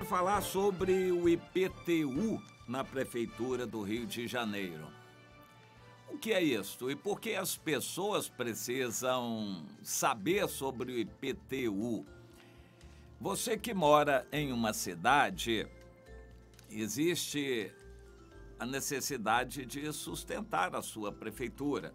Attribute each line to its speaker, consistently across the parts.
Speaker 1: falar sobre o IPTU na Prefeitura do Rio de Janeiro. O que é isso e por que as pessoas precisam saber sobre o IPTU? Você que mora em uma cidade, existe a necessidade de sustentar a sua prefeitura.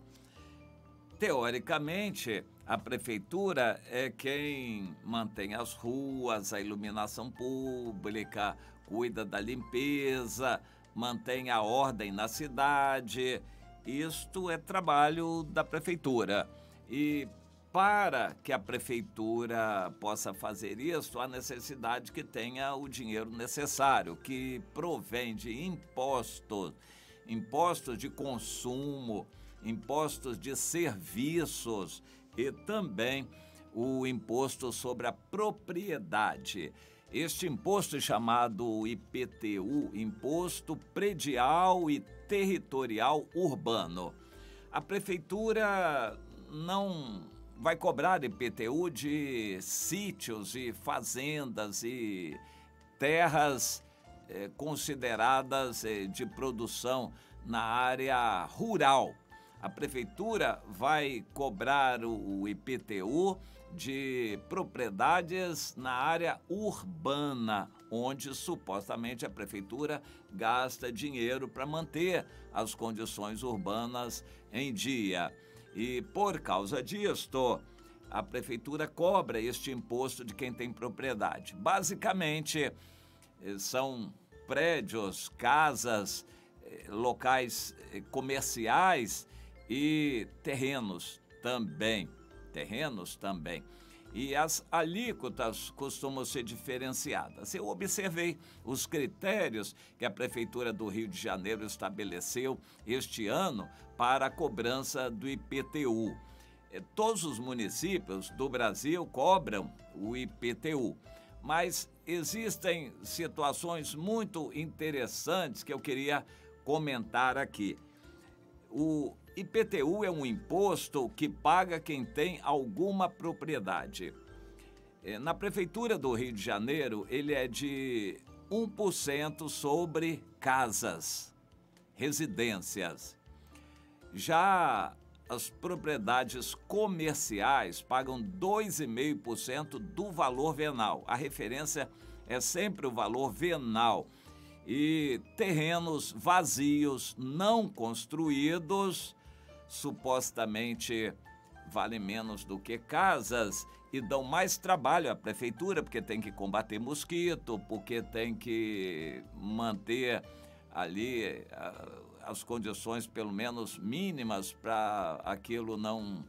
Speaker 1: Teoricamente, a prefeitura é quem mantém as ruas, a iluminação pública, cuida da limpeza, mantém a ordem na cidade. Isto é trabalho da prefeitura. E para que a prefeitura possa fazer isso, há necessidade que tenha o dinheiro necessário, que provém de impostos, impostos de consumo, impostos de serviços e também o imposto sobre a propriedade. Este imposto é chamado IPTU, Imposto Predial e Territorial Urbano. A prefeitura não vai cobrar IPTU de sítios e fazendas e terras consideradas de produção na área rural. A prefeitura vai cobrar o IPTU de propriedades na área urbana, onde supostamente a prefeitura gasta dinheiro para manter as condições urbanas em dia. E por causa disto, a prefeitura cobra este imposto de quem tem propriedade. Basicamente, são prédios, casas, locais comerciais e terrenos também. E as alíquotas costumam ser diferenciadas. Eu observei os critérios que a Prefeitura do Rio de Janeiro estabeleceu este ano para a cobrança do IPTU. Todos os municípios do Brasil cobram o IPTU, mas existem situações muito interessantes que eu queria comentar aqui. O IPTU é um imposto que paga quem tem alguma propriedade. Na Prefeitura do Rio de Janeiro, ele é de 1% sobre casas, residências. Já as propriedades comerciais pagam 2,5% do valor venal. A referência é sempre o valor venal. E terrenos vazios, não construídos, supostamente valem menos do que casas e dão mais trabalho à prefeitura, porque tem que combater mosquito, porque tem que manter ali as condições pelo menos mínimas para aquilo não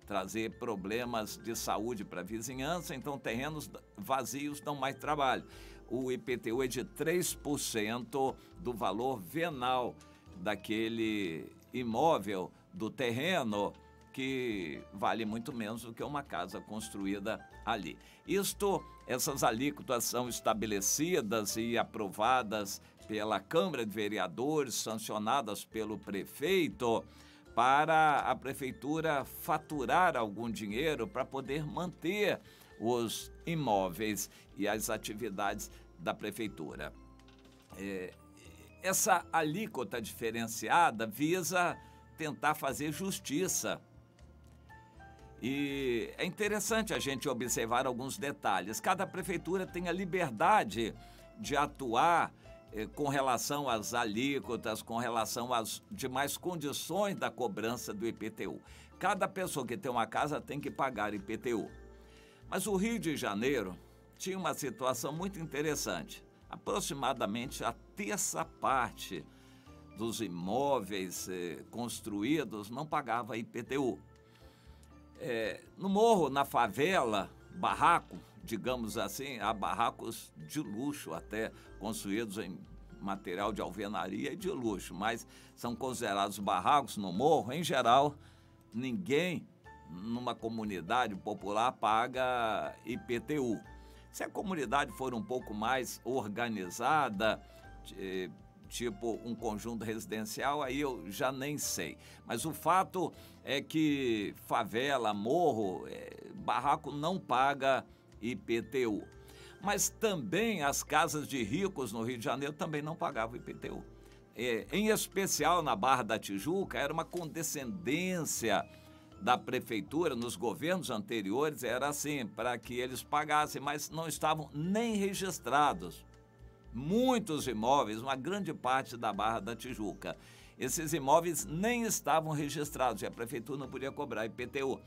Speaker 1: trazer problemas de saúde para a vizinhança. Então terrenos vazios dão mais trabalho. O IPTU é de 3% do valor venal daquele imóvel, do terreno, que vale muito menos do que uma casa construída ali. Essas alíquotas são estabelecidas e aprovadas pela Câmara de Vereadores, sancionadas pelo prefeito, para a prefeitura faturar algum dinheiro para poder manter os imóveis e as atividades da prefeitura. Essa alíquota diferenciada visa tentar fazer justiça. E é interessante a gente observar alguns detalhes. Cada prefeitura tem a liberdade de atuar com relação às alíquotas, com relação às demais condições da cobrança do IPTU. Cada pessoa que tem uma casa tem que pagar IPTU. Mas o Rio de Janeiro tinha uma situação muito interessante. Aproximadamente a terça parte dos imóveis construídos não pagava IPTU. No morro, na favela, barraco, digamos assim, há barracos de luxo até, construídos em material de alvenaria e de luxo, mas são considerados barracos no morro. Em geral, ninguém numa comunidade popular paga IPTU. Se a comunidade for um pouco mais organizada, tipo um conjunto residencial, aí eu já nem sei. Mas o fato é que favela, morro, barraco não paga IPTU. Mas também as casas de ricos no Rio de Janeiro também não pagavam IPTU. Em especial na Barra da Tijuca, era uma condescendência da prefeitura, nos governos anteriores, era assim, para que eles pagassem, mas não estavam nem registrados. Muitos imóveis, uma grande parte da Barra da Tijuca, esses imóveis nem estavam registrados e a prefeitura não podia cobrar IPTU.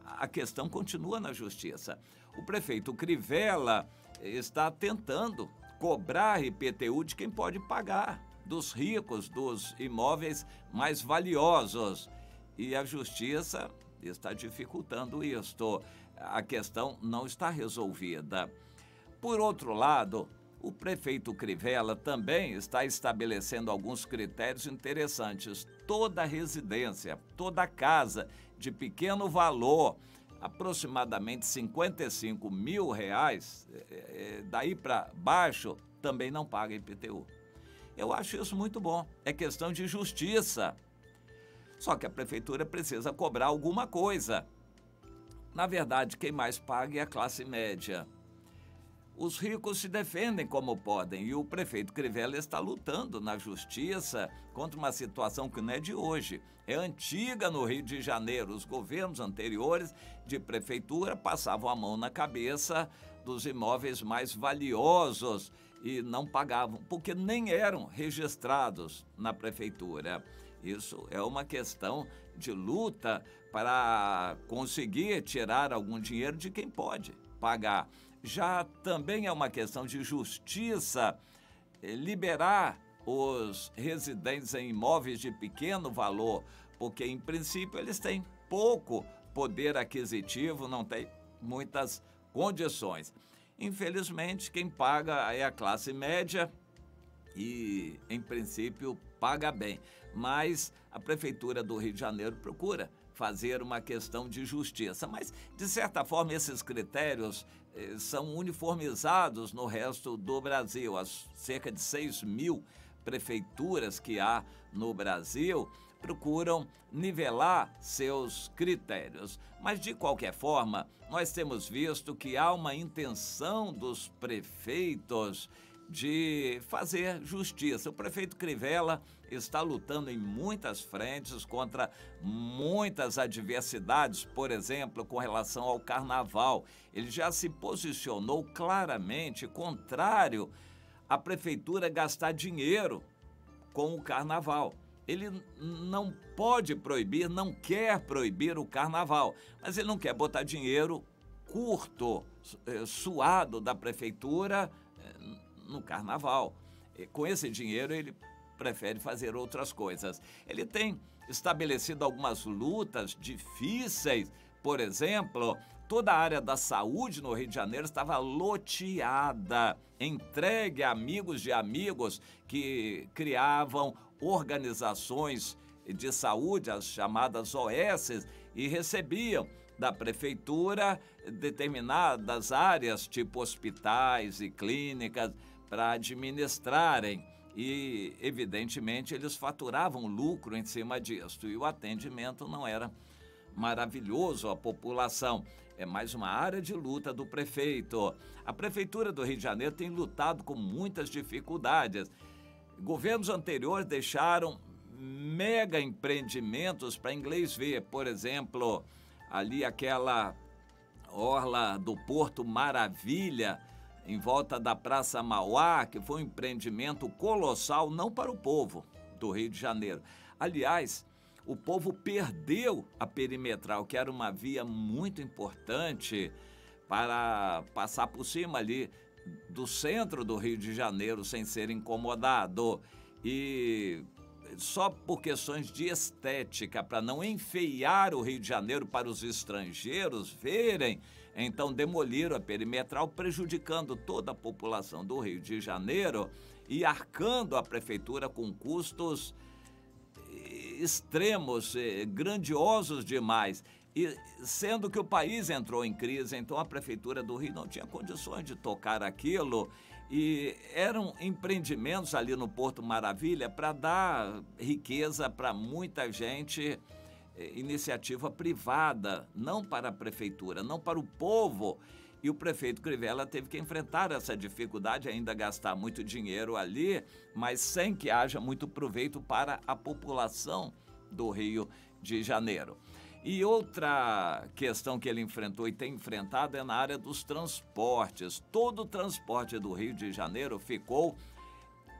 Speaker 1: A questão continua na justiça. O prefeito Crivella está tentando cobrar IPTU de quem pode pagar, dos ricos, dos imóveis mais valiosos. E a justiça está dificultando isto. A questão não está resolvida. Por outro lado, o prefeito Crivella também está estabelecendo alguns critérios interessantes. Toda residência, toda casa de pequeno valor, aproximadamente R$55 mil, daí para baixo, também não paga IPTU. Eu acho isso muito bom. É questão de justiça. Só que a prefeitura precisa cobrar alguma coisa. Na verdade, quem mais paga é a classe média. Os ricos se defendem como podem e o prefeito Crivella está lutando na justiça contra uma situação que não é de hoje. É antiga no Rio de Janeiro. Os governos anteriores de prefeitura passavam a mão na cabeça dos imóveis mais valiosos e não pagavam, porque nem eram registrados na prefeitura. Isso é uma questão de luta para conseguir tirar algum dinheiro de quem pode pagar. Já também é uma questão de justiça liberar os residentes em imóveis de pequeno valor, porque, em princípio, eles têm pouco poder aquisitivo, não têm muitas condições. Infelizmente, quem paga é a classe média e, em princípio, paga bem. Mas a Prefeitura do Rio de Janeiro procura fazer uma questão de justiça. Mas, de certa forma, esses critérios são uniformizados no resto do Brasil. As cerca de 6 mil prefeituras que há no Brasil procuram nivelar seus critérios. Mas, de qualquer forma, nós temos visto que há uma intenção dos prefeitos de fazer justiça. O prefeito Crivella está lutando em muitas frentes contra muitas adversidades, por exemplo, com relação ao carnaval. Ele já se posicionou claramente contrário à prefeitura gastar dinheiro com o carnaval. Ele não pode proibir, não quer proibir o carnaval, mas ele não quer botar dinheiro curto, suado da prefeitura no carnaval. Com esse dinheiro, ele prefere fazer outras coisas. Ele tem estabelecido algumas lutas difíceis. Por exemplo, toda a área da saúde no Rio de Janeiro estava loteada, entregue a amigos de amigos que criavam organizações de saúde, as chamadas OS, e recebiam da prefeitura determinadas áreas, tipo hospitais e clínicas, para administrarem e, evidentemente, eles faturavam lucro em cima disso e o atendimento não era maravilhoso à população. É mais uma área de luta do prefeito. A Prefeitura do Rio de Janeiro tem lutado com muitas dificuldades. Governos anteriores deixaram mega empreendimentos para inglês ver, por exemplo, ali aquela orla do Porto Maravilha, em volta da Praça Mauá, que foi um empreendimento colossal, não para o povo do Rio de Janeiro. Aliás, o povo perdeu a perimetral, que era uma via muito importante para passar por cima ali do centro do Rio de Janeiro sem ser incomodado. E só por questões de estética, para não enfeiar o Rio de Janeiro para os estrangeiros verem, então demoliram a perimetral, prejudicando toda a população do Rio de Janeiro e arcando a prefeitura com custos extremos, grandiosos demais. E sendo que o país entrou em crise, então a Prefeitura do Rio não tinha condições de tocar aquilo. E eram empreendimentos ali no Porto Maravilha para dar riqueza para muita gente, iniciativa privada, não para a prefeitura, não para o povo E o prefeito Crivella teve que enfrentar essa dificuldade, ainda gastar muito dinheiro ali, mas sem que haja muito proveito para a população do Rio de Janeiro. E outra questão que ele enfrentou e tem enfrentado é na área dos transportes. Todo o transporte do Rio de Janeiro ficou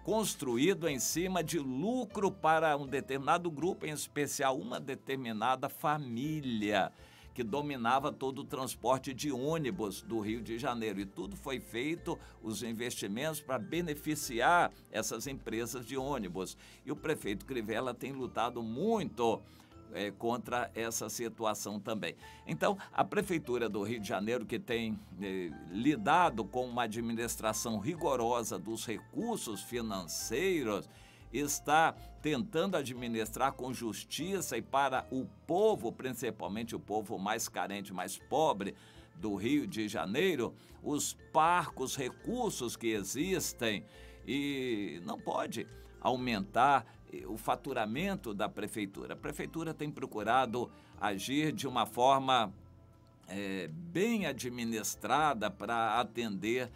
Speaker 1: construído em cima de lucro para um determinado grupo, em especial uma determinada família, que dominava todo o transporte de ônibus do Rio de Janeiro. E tudo foi feito, os investimentos, para beneficiar essas empresas de ônibus. E o prefeito Crivella tem lutado muito contra essa situação também. Então, a Prefeitura do Rio de Janeiro, que tem lidado com uma administração rigorosa dos recursos financeiros, está tentando administrar com justiça e para o povo, principalmente o povo mais carente, mais pobre do Rio de Janeiro, os parcos recursos que existem, e não pode aumentar o faturamento da prefeitura. A prefeitura tem procurado agir de uma forma bem administrada para atender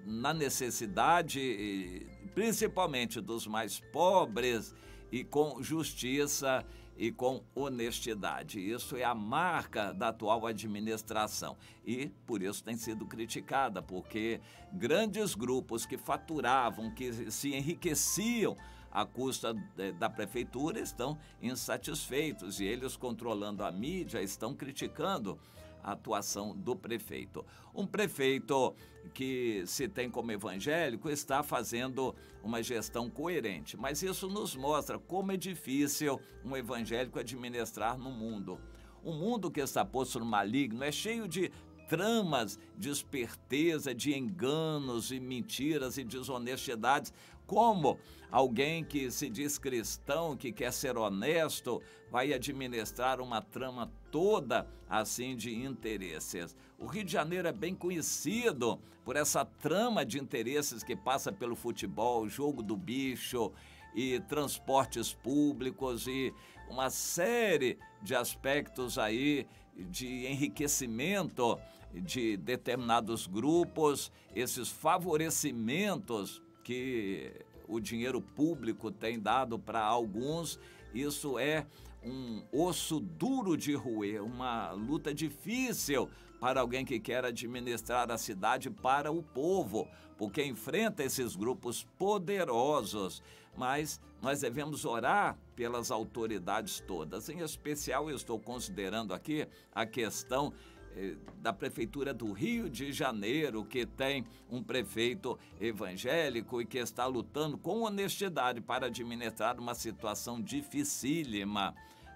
Speaker 1: na necessidade, principalmente dos mais pobres, e com justiça e com honestidade. Isso é a marca da atual administração e por isso tem sido criticada, porque grandes grupos que faturavam, que se enriqueciam à custa da prefeitura, estão insatisfeitos, e eles, controlando a mídia, estão criticando a atuação do prefeito. Um prefeito que se tem como evangélico está fazendo uma gestão coerente, mas isso nos mostra como é difícil um evangélico administrar no mundo. Um mundo que está posto no maligno é cheio de tramas de esperteza, de enganos e mentiras e desonestidades. Como alguém que se diz cristão, que quer ser honesto, vai administrar uma trama toda assim de interesses? O Rio de Janeiro é bem conhecido por essa trama de interesses que passa pelo futebol, jogo do bicho e transportes públicos e uma série de aspectos aí de enriquecimento de determinados grupos, esses favorecimentos que o dinheiro público tem dado para alguns. Isso é um osso duro de roer, uma luta difícil para alguém que quer administrar a cidade para o povo, porque enfrenta esses grupos poderosos. Mas nós devemos orar pelas autoridades todas. Em especial, eu estou considerando aqui a questão da Prefeitura do Rio de Janeiro, que tem um prefeito evangélico e que está lutando com honestidade para administrar uma situação dificílima.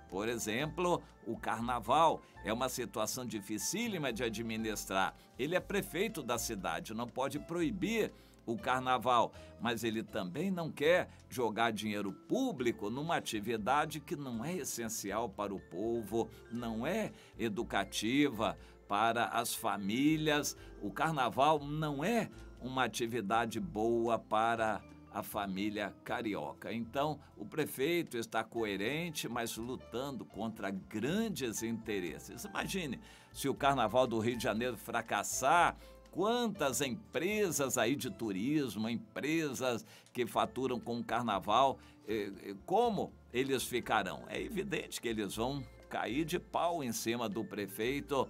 Speaker 1: Por exemplo, o carnaval é uma situação dificílima de administrar. Ele é prefeito da cidade, não pode proibir o carnaval, mas ele também não quer jogar dinheiro público numa atividade que não é essencial para o povo, não é educativa para as famílias. O carnaval não é uma atividade boa para a família carioca. Então, o prefeito está coerente, mas lutando contra grandes interesses. Imagine se o Carnaval do Rio de Janeiro fracassar. Quantas empresas aí de turismo, empresas que faturam com o carnaval, como eles ficarão? É evidente que eles vão cair de pau em cima do prefeito.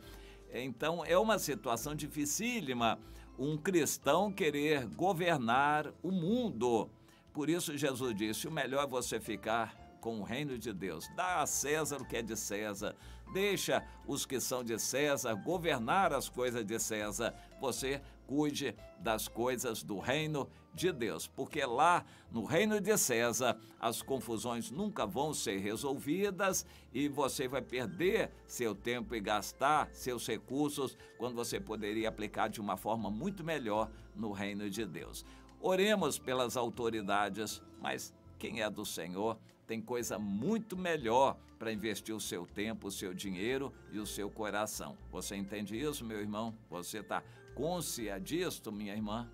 Speaker 1: Então, é uma situação dificílima um cristão querer governar o mundo. Por isso, Jesus disse: o melhor é você ficar com o reino de Deus. Dá a César o que é de César. Deixa os que são de César governar as coisas de César. Você cuide das coisas do reino de Deus, porque lá no reino de César as confusões nunca vão ser resolvidas e você vai perder seu tempo e gastar seus recursos quando você poderia aplicar de uma forma muito melhor no reino de Deus. Oremos pelas autoridades, mas quem é do Senhor tem coisa muito melhor para investir o seu tempo, o seu dinheiro e o seu coração. Você entende isso, meu irmão? Você está consciente disto, minha irmã?